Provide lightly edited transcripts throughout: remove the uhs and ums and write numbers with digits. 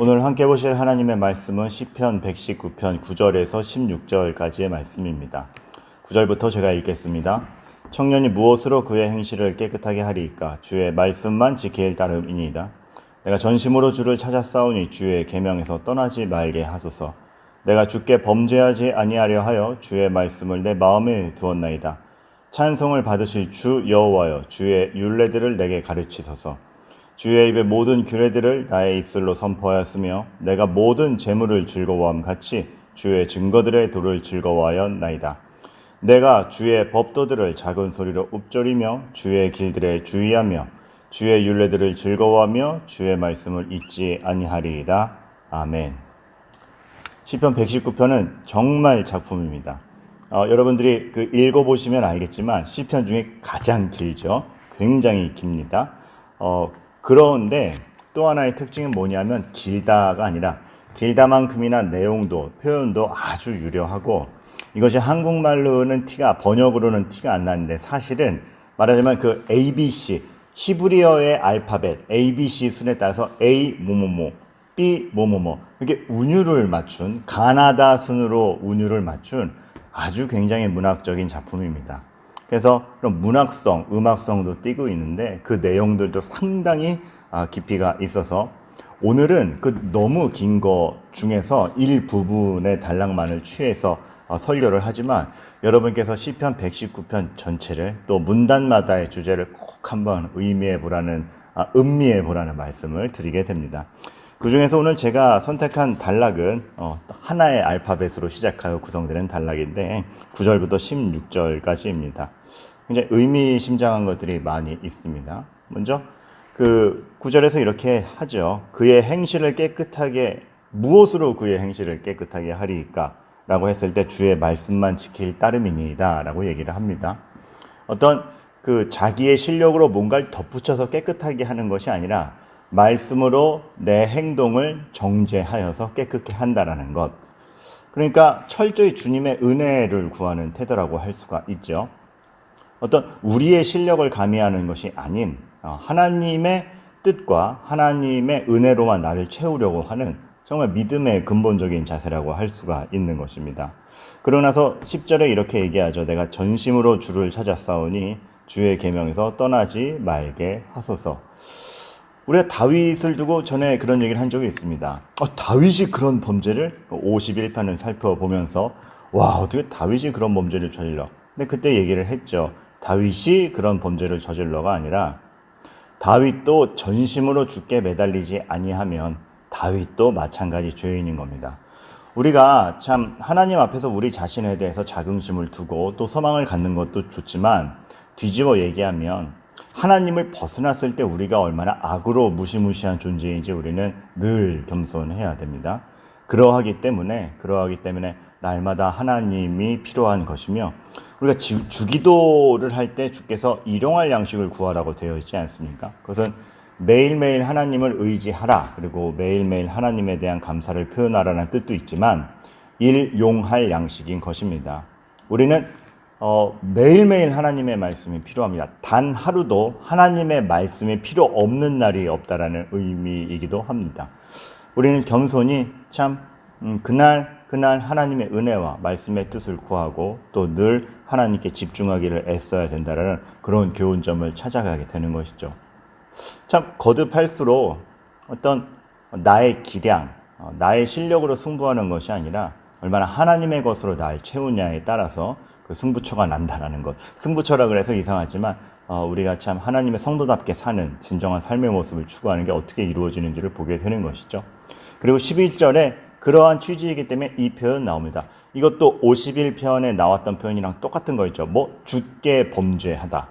오늘 함께 보실 하나님의 말씀은 시편 119편 9절에서 16절까지의 말씀입니다. 9절부터 제가 읽겠습니다. 청년이 무엇으로 그의 행실을 깨끗하게 하리이까? 주의 말씀만 지킬 따름이니이다. 내가 전심으로 주를 찾았사오니 주의 계명에서 떠나지 말게 하소서. 내가 주께 범죄하지 아니하려 하여 주의 말씀을 내 마음에 두었나이다. 찬송을 받으실 주 여호와여, 주의 율례들을 내게 가르치소서. 주의 입의 모든 규례들을 나의 입술로 선포하였으며 내가 모든 재물을 즐거워함 같이 주의 증거들의 도를 즐거워하였나이다. 내가 주의 법도들을 작은 소리로 읊조리며 주의 길들에 주의하며 주의 율례들을 즐거워하며 주의 말씀을 잊지 아니하리이다. 아멘. 시편 119편은 정말 작품입니다. 여러분들이 읽어보시면 알겠지만 시편 중에 가장 길죠. 굉장히 깁니다. 그런데 또 하나의 특징은 뭐냐면 길다가 아니라 길다만큼이나 내용도 표현도 아주 유려하고, 이것이 한국말로는 번역으로는 티가 안 나는데 사실은 말하자면 그 ABC, 히브리어의 알파벳 ABC 순에 따라서 A 뭐뭐뭐, B 뭐뭐뭐, 이렇게 운율을 맞춘, 가나다 순으로 운율을 맞춘 아주 굉장히 문학적인 작품입니다. 그래서 그런 문학성, 음악성도 띠고 있는데 그 내용들도 상당히 깊이가 있어서 오늘은 그 너무 긴 거 중에서 일부분의 단락만을 취해서 설교를 하지만 여러분께서 시편 119편 전체를 또 문단마다의 주제를 꼭 한번 음미해 보라는 말씀을 드리게 됩니다. 그 중에서 오늘 제가 선택한 단락은 하나의 알파벳으로 시작하여 구성되는 단락인데 9절부터 16절까지입니다. 굉장히 의미심장한 것들이 많이 있습니다. 먼저 그 9절에서 이렇게 하죠. 그의 행실을 깨끗하게, 무엇으로 그의 행실을 깨끗하게 하리이까? 라고 했을 때 주의 말씀만 지킬 따름이니이다 라고 얘기를 합니다. 어떤 자기의 실력으로 뭔가를 덧붙여서 깨끗하게 하는 것이 아니라 말씀으로 내 행동을 정죄하여서 깨끗게 한다라는 것. 그러니까 철저히 주님의 은혜를 구하는 태도라고 할 수가 있죠. 어떤 우리의 실력을 가미하는 것이 아닌 하나님의 뜻과 하나님의 은혜로만 나를 채우려고 하는 정말 믿음의 근본적인 자세라고 할 수가 있는 것입니다. 그러고 나서 10절에 이렇게 얘기하죠. 내가 전심으로 주를 찾았사오니 주의 계명에서 떠나지 말게 하소서. 우리가 다윗을 두고 전에 그런 얘기를 한 적이 있습니다. 다윗이 그런 범죄를 51편을 살펴보면서 와, 어떻게 다윗이 그런 범죄를 저질러? 근데 그때 얘기를 했죠. 다윗이 그런 범죄를 저질러가 아니라 다윗도 전심으로 주께 매달리지 아니하면 다윗도 마찬가지 죄인인 겁니다. 우리가 참 하나님 앞에서 우리 자신에 대해서 자긍심을 두고 또 소망을 갖는 것도 좋지만 뒤집어 얘기하면 하나님을 벗어났을 때 우리가 얼마나 악으로 무시무시한 존재인지 우리는 늘 겸손해야 됩니다. 그러하기 때문에 날마다 하나님이 필요한 것이며, 우리가 주기도를 할 때 주께서 일용할 양식을 구하라고 되어 있지 않습니까? 그것은 매일매일 하나님을 의지하라, 그리고 매일매일 하나님에 대한 감사를 표현하라는 뜻도 있지만 일용할 양식인 것입니다. 우리는 매일매일 하나님의 말씀이 필요합니다. 단 하루도 하나님의 말씀이 필요 없는 날이 없다라는 의미이기도 합니다. 우리는 겸손히 참 그날 하나님의 은혜와 말씀의 뜻을 구하고 또 늘 하나님께 집중하기를 애써야 된다라는 그런 교훈점을 찾아가게 되는 것이죠. 참 거듭할수록 어떤 나의 기량, 나의 실력으로 승부하는 것이 아니라 얼마나 하나님의 것으로 날 채우냐에 따라서 그 승부처가 난다라는 것. 승부처라 그래서 이상하지만 우리가 참 하나님의 성도답게 사는 진정한 삶의 모습을 추구하는 게 어떻게 이루어지는지를 보게 되는 것이죠. 그리고 11절에 그러한 취지이기 때문에 이 표현 나옵니다. 이것도 51편에 나왔던 표현이랑 똑같은 거 있죠. 주께 범죄하다.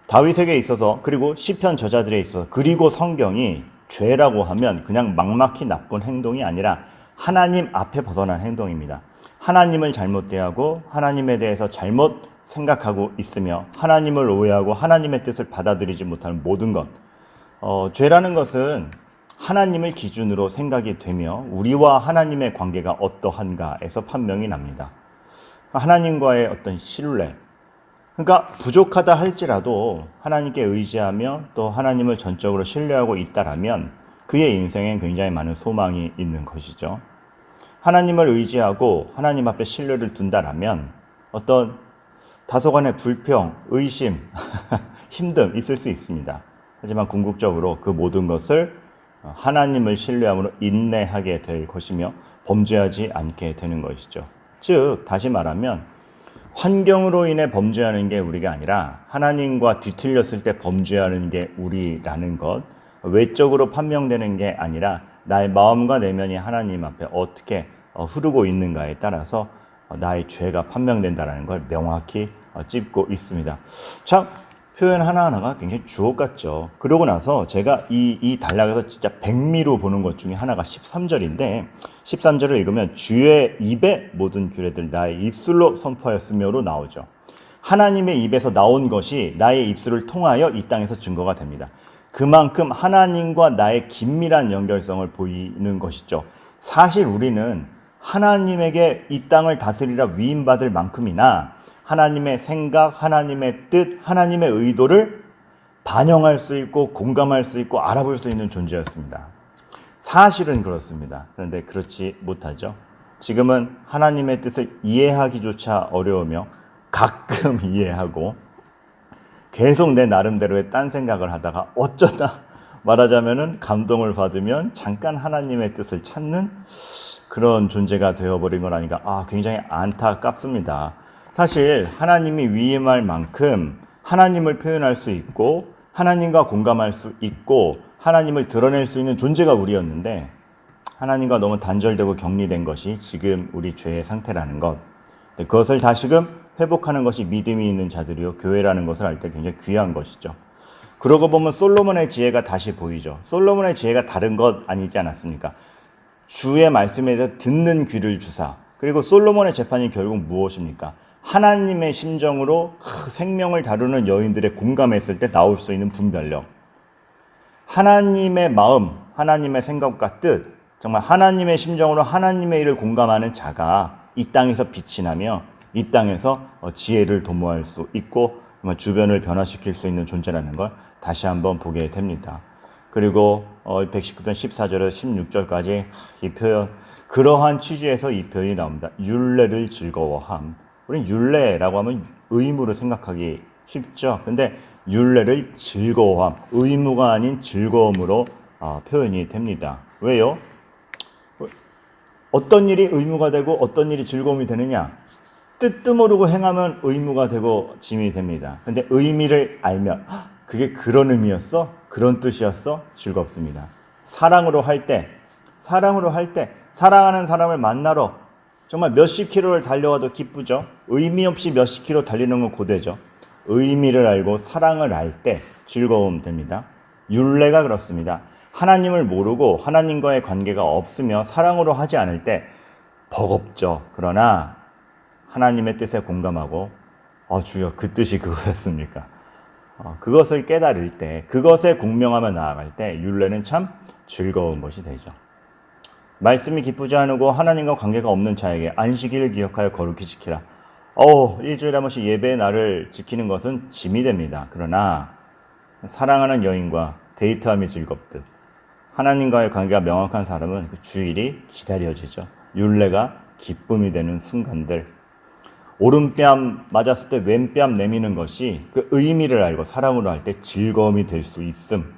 다윗에게 있어서, 그리고 시편 저자들에 있어서, 그리고 성경이 죄라고 하면 그냥 막막히 나쁜 행동이 아니라 하나님 앞에 벗어난 행동입니다. 하나님을 잘못 대하고 하나님에 대해서 잘못 생각하고 있으며 하나님을 오해하고 하나님의 뜻을 받아들이지 못하는 모든 것. 죄라는 것은 하나님을 기준으로 생각이 되며 우리와 하나님의 관계가 어떠한가에서 판명이 납니다. 하나님과의 어떤 신뢰, 그러니까 부족하다 할지라도 하나님께 의지하며 또 하나님을 전적으로 신뢰하고 있다라면 그의 인생엔 굉장히 많은 소망이 있는 것이죠. 하나님을 의지하고 하나님 앞에 신뢰를 둔다라면 어떤 다소간의 불평, 의심, 힘듦 있을 수 있습니다. 하지만 궁극적으로 그 모든 것을 하나님을 신뢰함으로 인내하게 될 것이며 범죄하지 않게 되는 것이죠. 즉 다시 말하면 환경으로 인해 범죄하는 게 우리가 아니라 하나님과 뒤틀렸을 때 범죄하는 게 우리라는 것, 외적으로 판명되는 게 아니라 나의 마음과 내면이 하나님 앞에 어떻게 흐르고 있는가에 따라서 나의 죄가 판명된다는 걸 명확히 짚고 있습니다. 참 표현 하나하나가 굉장히 주옥 같죠. 그러고 나서 제가 이 단락에서 진짜 백미로 보는 것 중에 하나가 13절인데 13절을 읽으면 주의 입에 모든 규례들 나의 입술로 선포하였으며로 나오죠. 하나님의 입에서 나온 것이 나의 입술을 통하여 이 땅에서 증거가 됩니다. 그만큼 하나님과 나의 긴밀한 연결성을 보이는 것이죠. 사실 우리는 하나님에게 이 땅을 다스리라 위임받을 만큼이나 하나님의 생각, 하나님의 뜻, 하나님의 의도를 반영할 수 있고 공감할 수 있고 알아볼 수 있는 존재였습니다. 사실은 그렇습니다. 그런데 그렇지 못하죠. 지금은 하나님의 뜻을 이해하기조차 어려우며 가끔 이해하고 계속 내 나름대로의 딴 생각을 하다가 어쩌다 말하자면은 감동을 받으면 잠깐 하나님의 뜻을 찾는 그런 존재가 되어버린 건 아닌가. 굉장히 안타깝습니다. 사실 하나님이 위임할 만큼 하나님을 표현할 수 있고 하나님과 공감할 수 있고 하나님을 드러낼 수 있는 존재가 우리였는데 하나님과 너무 단절되고 격리된 것이 지금 우리 죄의 상태라는 것. 그것을 다시금 회복하는 것이 믿음이 있는 자들이요 교회라는 것을 알 때 굉장히 귀한 것이죠. 그러고 보면 솔로몬의 지혜가 다시 보이죠. 솔로몬의 지혜가 다른 것 아니지 않았습니까? 주의 말씀에 대해서 듣는 귀를 주사. 그리고 솔로몬의 재판이 결국 무엇입니까? 하나님의 심정으로 그 생명을 다루는 여인들의 공감했을 때 나올 수 있는 분별력. 하나님의 마음, 하나님의 생각과 뜻, 정말 하나님의 심정으로 하나님의 일을 공감하는 자가 이 땅에서 빛이 나며 이 땅에서 지혜를 도모할 수 있고 주변을 변화시킬 수 있는 존재라는 걸 다시 한번 보게 됩니다. 그리고 119편 14절에서 16절까지 이 표현, 그러한 취지에서 이 표현이 나옵니다. 율례를 즐거워함. 우리는 율례라고 하면 의무로 생각하기 쉽죠. 근데 율례를 즐거워함, 의무가 아닌 즐거움으로 표현이 됩니다. 왜요? 어떤 일이 의무가 되고 어떤 일이 즐거움이 되느냐? 뜻도 모르고 행하면 의무가 되고 짐이 됩니다. 근데 의미를 알면 그게 그런 의미였어? 그런 뜻이었어? 즐겁습니다. 사랑으로 할 때, 사랑하는 사람을 만나러 정말 몇십 킬로를 달려와도 기쁘죠. 의미 없이 몇십 킬로 달리는 건 고되죠. 의미를 알고 사랑을 알 때 즐거움 됩니다. 율례가 그렇습니다. 하나님을 모르고 하나님과의 관계가 없으며 사랑으로 하지 않을 때 버겁죠. 그러나 하나님의 뜻에 공감하고 주여 그 뜻이 그거였습니까? 그것을 깨달을 때, 그것에 공명하며 나아갈 때 율례는 참 즐거운 것이 되죠. 말씀이 기쁘지 않고 하나님과 관계가 없는 자에게 안식일을 기억하여 거룩히 지키라. 일주일에 한 번씩 예배의 날을 지키는 것은 짐이 됩니다. 그러나 사랑하는 여인과 데이트함이 즐겁듯 하나님과의 관계가 명확한 사람은 그 주일이 기다려지죠. 율례가 기쁨이 되는 순간들. 오른뺨 맞았을 때 왼뺨 내미는 것이 그 의미를 알고 사랑으로 할 때 즐거움이 될 수 있음.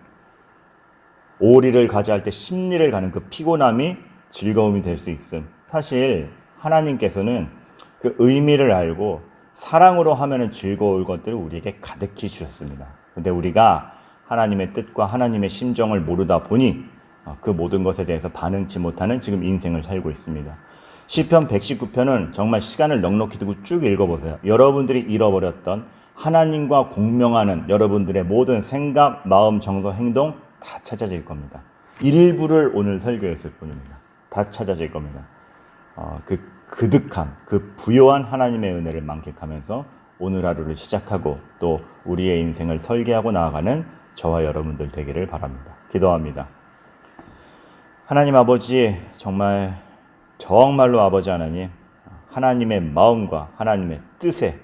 오리를 가져할 때 심리를 가는 그 피곤함이 즐거움이 될 수 있음. 사실 하나님께서는 그 의미를 알고 사랑으로 하면 즐거울 것들을 우리에게 가득히 주셨습니다. 근데 우리가 하나님의 뜻과 하나님의 심정을 모르다 보니 그 모든 것에 대해서 반응치 못하는 지금 인생을 살고 있습니다. 시편 119편은 정말 시간을 넉넉히 두고 쭉 읽어보세요. 여러분들이 잃어버렸던 하나님과 공명하는 여러분들의 모든 생각, 마음, 정서, 행동 다 찾아질 겁니다. 일부를 오늘 설교했을 뿐입니다. 다 찾아질 겁니다. 그 그득함, 그 부요한 하나님의 은혜를 만끽하면서 오늘 하루를 시작하고 또 우리의 인생을 설계하고 나아가는 저와 여러분들 되기를 바랍니다. 기도합니다. 하나님 아버지, 정말로 아버지 하나님, 하나님의 마음과 하나님의 뜻에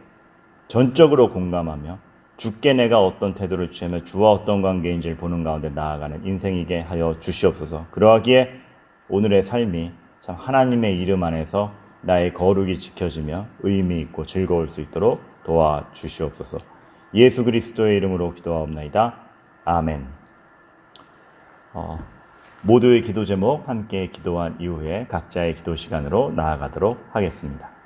전적으로 공감하며 주께 내가 어떤 태도를 취하며 주와 어떤 관계인지를 보는 가운데 나아가는 인생이게 하여 주시옵소서. 그러하기에 오늘의 삶이 참 하나님의 이름 안에서 나의 거룩이 지켜지며 의미 있고 즐거울 수 있도록 도와주시옵소서. 예수 그리스도의 이름으로 기도하옵나이다. 아멘. 모두의 기도 제목 함께 기도한 이후에 각자의 기도 시간으로 나아가도록 하겠습니다.